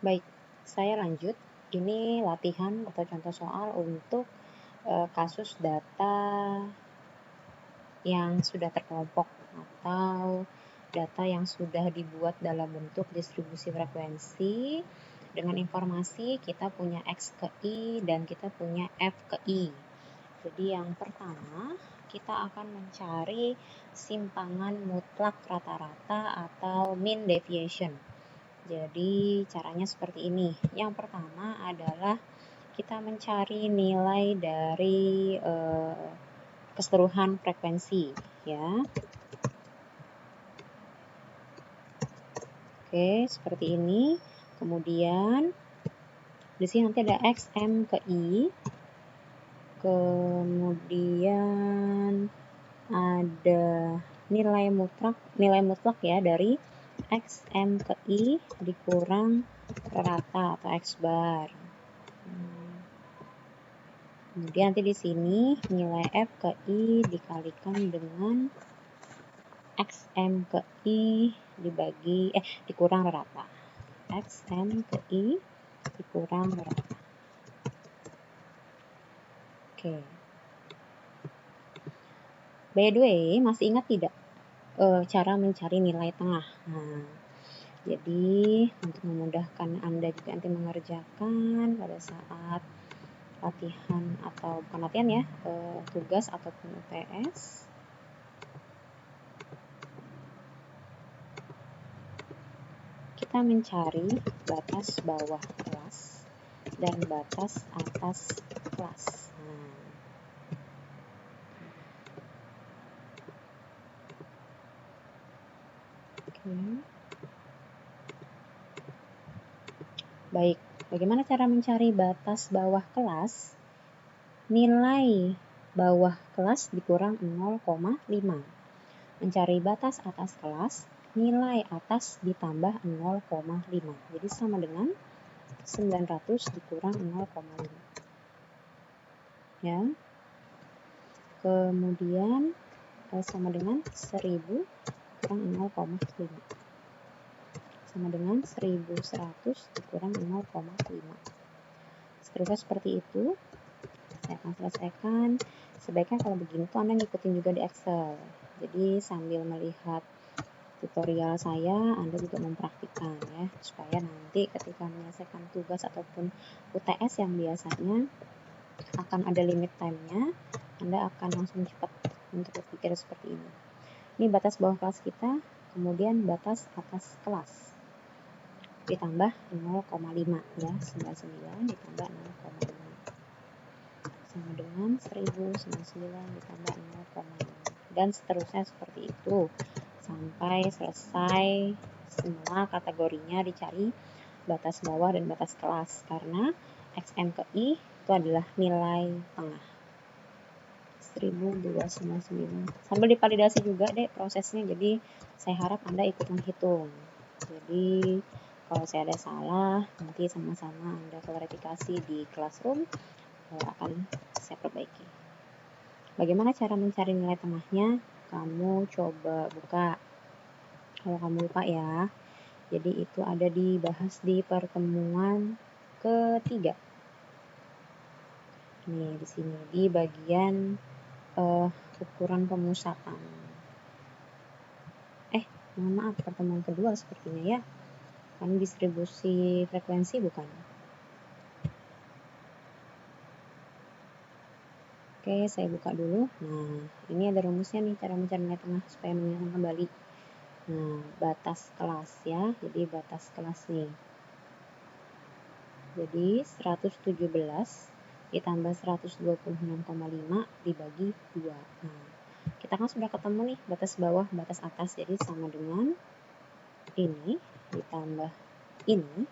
Baik, saya lanjut. Ini latihan atau contoh soal untuk kasus data yang sudah terkelompok atau data yang sudah dibuat dalam bentuk distribusi frekuensi dengan informasi kita punya X ke I dan kita punya F ke I. Jadi yang pertama kita akan mencari simpangan mutlak rata-rata atau mean deviation. Jadi caranya seperti ini. Yang pertama adalah kita mencari nilai dari keseluruhan frekuensi, ya. Oke, seperti ini. Kemudian di sini nanti ada X, M ke I. Kemudian ada nilai mutlak ya dari X, M ke I dikurang rata atau X bar. Kemudian nanti di sini nilai F ke I dikalikan dengan XM ke I dikurang rata. XM ke I dikurang rata. Oke. By the way, masih ingat tidak cara mencari nilai tengah? Nah, jadi untuk memudahkan Anda juga nanti mengerjakan pada saat latihan atau bukan latihan ya, tugas ataupun UTS. Kita mencari batas bawah kelas dan batas atas kelas. Baik, bagaimana cara mencari batas bawah kelas? Nilai bawah kelas dikurang 0,5. Mencari batas atas kelas, nilai atas ditambah 0,5. Jadi sama dengan 900 dikurang 0,5. Ya. Kemudian sama dengan 1000 kurang 0,5. Sama dengan 1100 dikurang 0,5. Seterusnya seperti itu. Saya akan selesaikan. Sebaiknya kalau begini tuh Anda ngikutin juga di Excel. Jadi sambil melihat tutorial saya, Anda juga mempraktikkan ya, supaya nanti ketika menyelesaikan tugas ataupun UTS yang biasanya akan ada limit time-nya, Anda akan langsung cepat untuk berpikir seperti ini. Ini batas bawah kelas kita, kemudian batas atas kelas. Ditambah 0,5 ya, 99 ditambah 0,5. Sama dengan 1099 ditambah 0,5. Dan seterusnya seperti itu. Sampai selesai semua kategorinya dicari batas bawah dan batas kelas. Karena XM ke I itu adalah nilai tengah. 1299. Sambil divalidasi juga deh prosesnya. Jadi saya harap Anda ikut menghitung. Jadi kalau saya ada salah, nanti sama-sama Anda klarifikasi di classroom, akan saya perbaiki. Bagaimana cara mencari nilai tengahnya? Kamu coba buka. Kalau kamu lupa ya. Jadi itu ada dibahas di pertemuan ketiga. Nih di sini di bagian ukuran pemusatan. Mohon maaf, pertemuan kedua sepertinya ya. Kan distribusi frekuensi bukan? Oke, saya buka dulu. Nah, ini ada rumusnya nih, cara mencari nilai tengah supaya mengingat kembali. Nah, batas kelas ya. Jadi batas kelas nih. Jadi 117 ditambah 126,5 dibagi 2. Nah, kita kan sudah ketemu nih batas bawah, batas atas. Jadi sama dengan ini ditambah ini.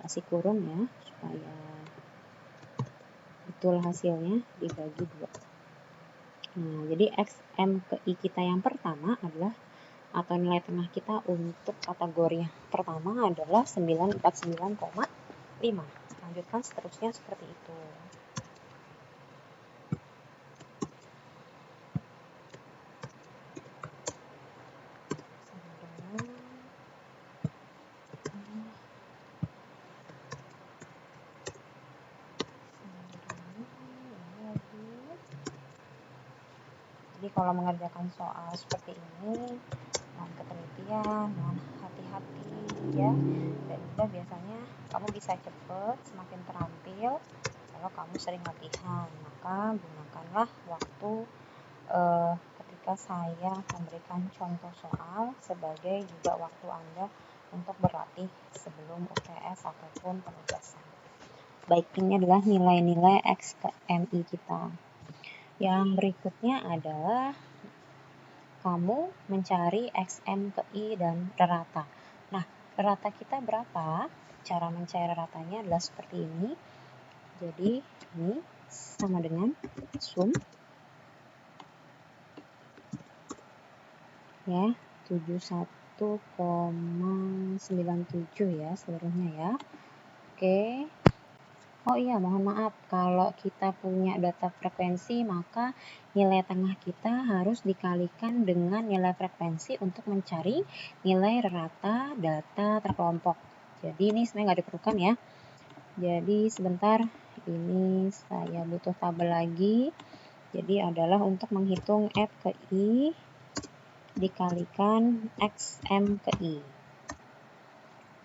Kasih kurung ya supaya betul hasilnya dibagi 2. Nah, jadi XM ke I kita yang pertama adalah atau nilai tengah kita untuk kategori yang pertama adalah 949,5. Lanjutkan seterusnya seperti itu. kalau mengerjakan soal seperti ini dengan ketelitian, dengan hati-hati ya, dan juga biasanya kamu bisa cepat, semakin terampil kalau kamu sering latihan. Maka gunakanlah waktu ketika saya memberikan contoh soal sebagai juga waktu Anda untuk berlatih sebelum UTS ataupun penugasan. Baik, ini adalah nilai-nilai X ke MI kita. Yang berikutnya adalah kamu mencari XM ke I dan rata. Nah, rata kita berapa? Cara mencari ratanya adalah seperti ini. Jadi, ini sama dengan sum ya, 71,97 ya seluruhnya ya. Oke. Oh iya, mohon maaf, kalau kita punya data frekuensi, maka nilai tengah kita harus dikalikan dengan nilai frekuensi untuk mencari nilai rata data terkelompok. Jadi ini sebenarnya nggak diperlukan ya. Jadi sebentar, ini saya butuh tabel lagi. Jadi adalah untuk menghitung F ke I dikalikan XM ke I.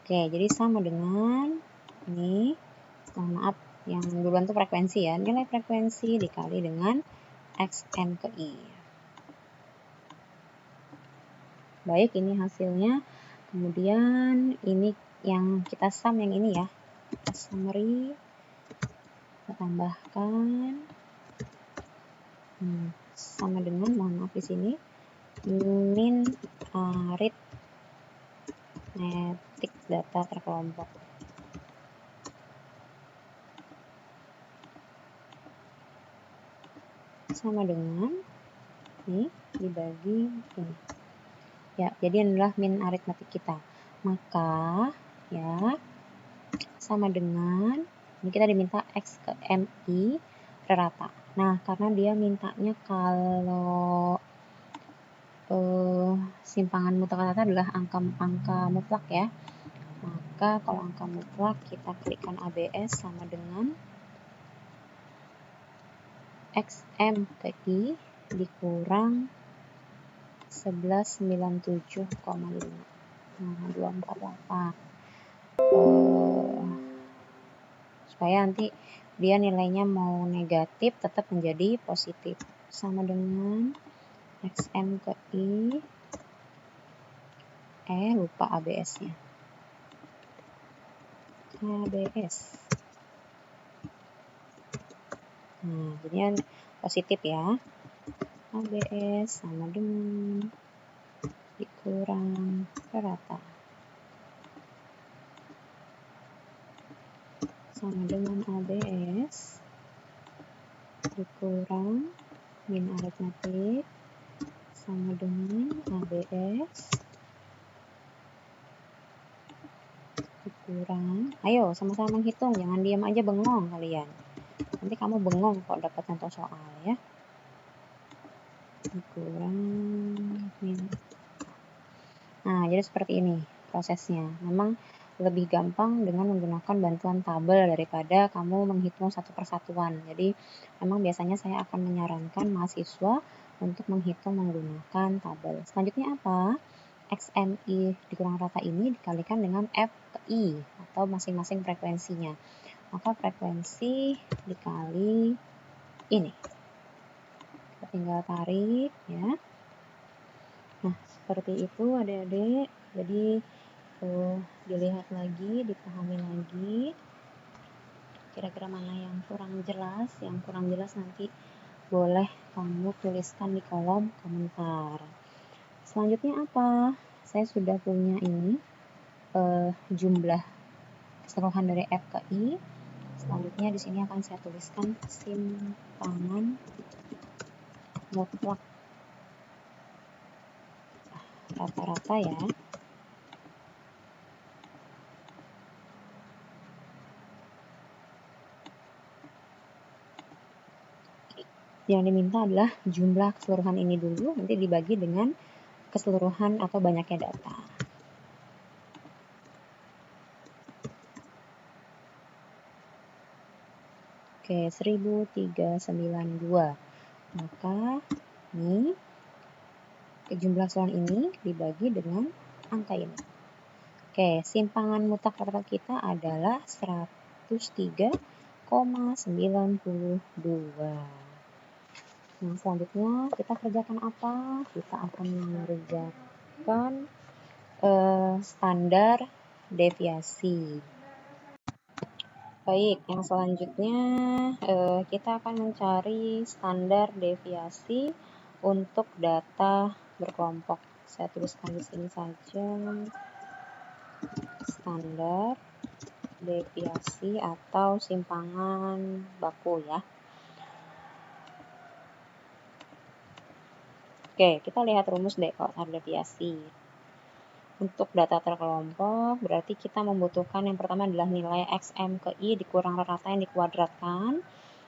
Oke, jadi sama dengan ini. Mohon maaf, yang duluan itu frekuensi ya. Nilai frekuensi dikali dengan XM ke I. Baik, ini hasilnya. Kemudian ini yang kita sum yang ini ya. Kita summary. Kita tambahkan. Sama dengan, mohon maaf di sini, min aritmetik data terkelompok. Sama dengan ini dibagi ini ya, jadi adalah min aritmetik kita, maka ya sama dengan ini kita diminta X ke MI rata. Nah, karena dia mintanya kalau simpangan mutlak adalah angka mutlak ya, maka kalau angka mutlak kita klikkan ABS sama dengan XM ke I dikurang 1197,5. Nah, 248. Supaya nanti dia nilainya mau negatif tetap menjadi positif. Sama dengan XM ke I. Lupa ABS-nya. ABS. Nah, jadinya positif ya. ABS sama dengan dikurang rata. Sama dengan ABS dikurang min aritmetik sama dengan ABS dikurang. Ayo sama-sama menghitung, jangan diam aja bengong kalian. Nanti kamu bengong kok dapat contoh soal ya. Dikurang min. Nah, jadi seperti ini prosesnya. Memang lebih gampang dengan menggunakan bantuan tabel daripada kamu menghitung satu persatuan. Jadi memang biasanya saya akan menyarankan mahasiswa untuk menghitung menggunakan tabel. Selanjutnya apa? XMI dikurang rata ini dikalikan dengan F ke I atau masing-masing frekuensinya. Maka frekuensi dikali ini. Kita tinggal tarik ya. Nah, seperti itu adik-adik. Jadi dilihat lagi, dipahami lagi. Kira-kira mana yang kurang jelas? Yang kurang jelas nanti boleh kamu tuliskan di kolom komentar. Selanjutnya apa? Saya sudah punya ini jumlah keseluruhan dari F ke I. Selanjutnya di sini akan saya tuliskan simpangan mutlak rata-rata ya. Yang diminta adalah jumlah keseluruhan ini dulu, nanti dibagi dengan keseluruhan atau banyaknya data. Oke, 1392. Maka Ini jumlah epsilon ini dibagi dengan angka ini. Oke, simpangan mutlak rata kita adalah 103,92. Nah, selanjutnya kita kerjakan apa? Kita akan mengerjakan standar deviasi. Baik, yang selanjutnya kita akan mencari standar deviasi untuk data berkelompok. Saya tuliskan di sini saja standar deviasi atau simpangan baku ya. Oke, kita lihat rumus deh kalau standar deviasi. Untuk data terkelompok, berarti kita membutuhkan yang pertama adalah nilai XM ke I dikurang rata yang dikuadratkan.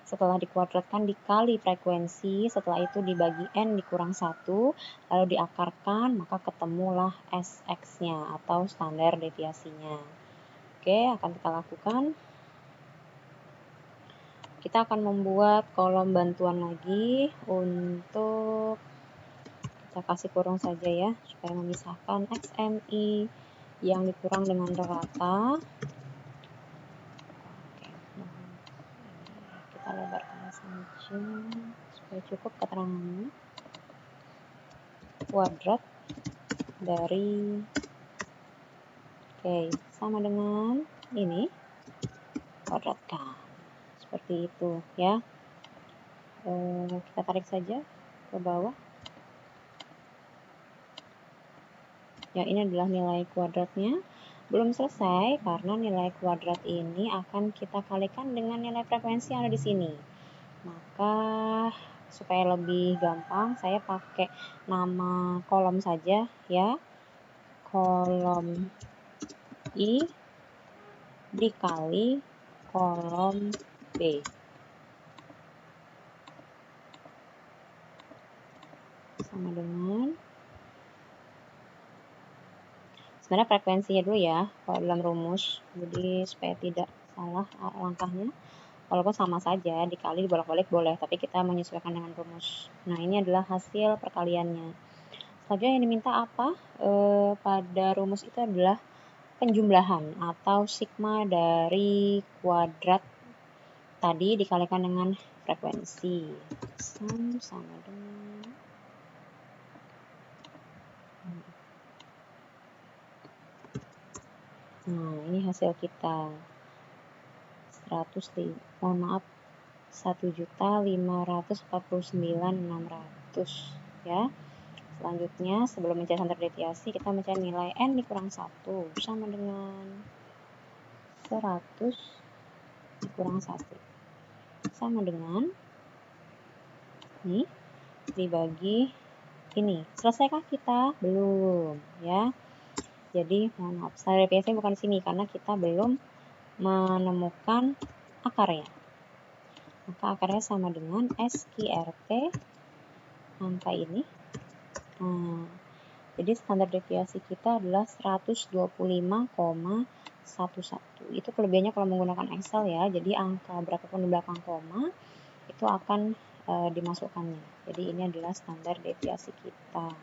Setelah dikuadratkan dikali frekuensi, setelah itu dibagi N dikurang 1, lalu diakarkan, maka ketemulah SX-nya atau standar deviasinya. Oke, akan kita lakukan. Kita akan membuat kolom bantuan lagi untuk kita kasih kurung saja ya, supaya memisahkan XMI yang dikurang dengan rata. Oke, kita lebarkan saja supaya cukup keterangannya. Kuadrat dari sama dengan ini, kuadratkan seperti itu ya. Kita tarik saja ke bawah. Ya, ini adalah nilai kuadratnya. Belum selesai karena nilai kuadrat ini akan kita kalikan dengan nilai frekuensi yang ada di sini. Maka supaya lebih gampang saya pakai nama kolom saja ya. Kolom I dikali kolom B. Sama dengan, sebenarnya frekuensinya dulu ya kalau dalam rumus, jadi supaya tidak salah langkahnya. Walaupun sama saja, dikali dibolak-balik boleh, tapi kita menyesuaikan dengan rumus. Nah, ini adalah hasil perkaliannya. Selanjutnya yang diminta apa? Pada rumus itu adalah penjumlahan atau sigma dari kuadrat tadi dikalikan dengan frekuensi. Sama dengan, nah ini hasil kita 1.549.600 ya. Selanjutnya sebelum mencari standar deviasi kita mencari nilai N dikurang 1 sama dengan 100 dikurang 1 sama dengan ini dibagi ini. Selesaikah kita? Belum ya. Jadi mohon maaf, standar deviasi bukan di sini karena kita belum menemukan akarnya. Maka akarnya sama dengan SQRT angka ini. Nah, jadi standar deviasi kita adalah 125,11. Itu kelebihannya kalau menggunakan Excel ya. Jadi angka berapapun di belakang koma itu akan dimasukkannya. Jadi ini adalah standar deviasi kita.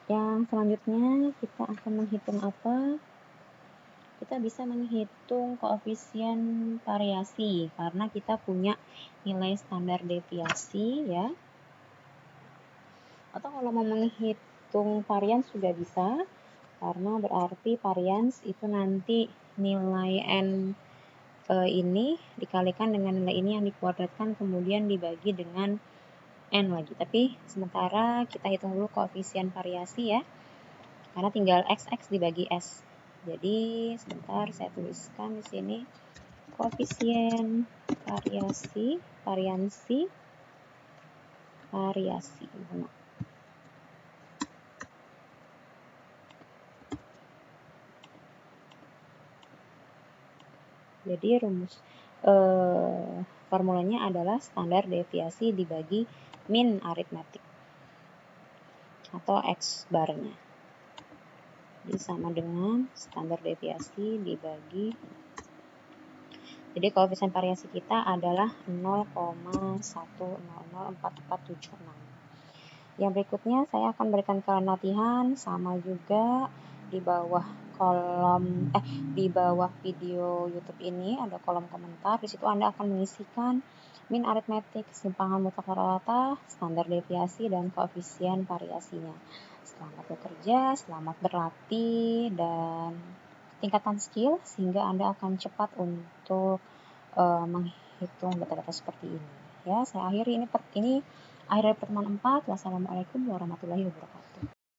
Yang selanjutnya kita akan menghitung apa? Kita bisa menghitung koefisien variasi karena kita punya nilai standar deviasi ya. Atau kalau mau menghitung varians juga bisa, karena berarti varians itu nanti nilai N ini dikalikan dengan nilai ini yang dikuadratkan kemudian dibagi dengan N lagi. Tapi sementara kita hitung dulu koefisien variasi ya, karena tinggal XX dibagi S. Jadi sebentar saya tuliskan di sini koefisien variasi. Jadi rumus formulanya adalah standar deviasi dibagi min aritmetik atau X barnya. Jadi sama dengan standar deviasi dibagi, jadi koefisien variasi kita adalah 0,1004476. Yang berikutnya saya akan berikan kalian latihan, sama juga di bawah di bawah video YouTube ini ada kolom komentar. Di situ Anda akan mengisikan min aritmetik, simpangan mutlak rata, standar deviasi, dan koefisien variasinya. Selamat bekerja, selamat berlatih, dan tingkatkan skill sehingga Anda akan cepat untuk menghitung data-data seperti ini. Ya, saya akhiri ini akhir dari pertemuan 4. Wassalamualaikum warahmatullahi wabarakatuh.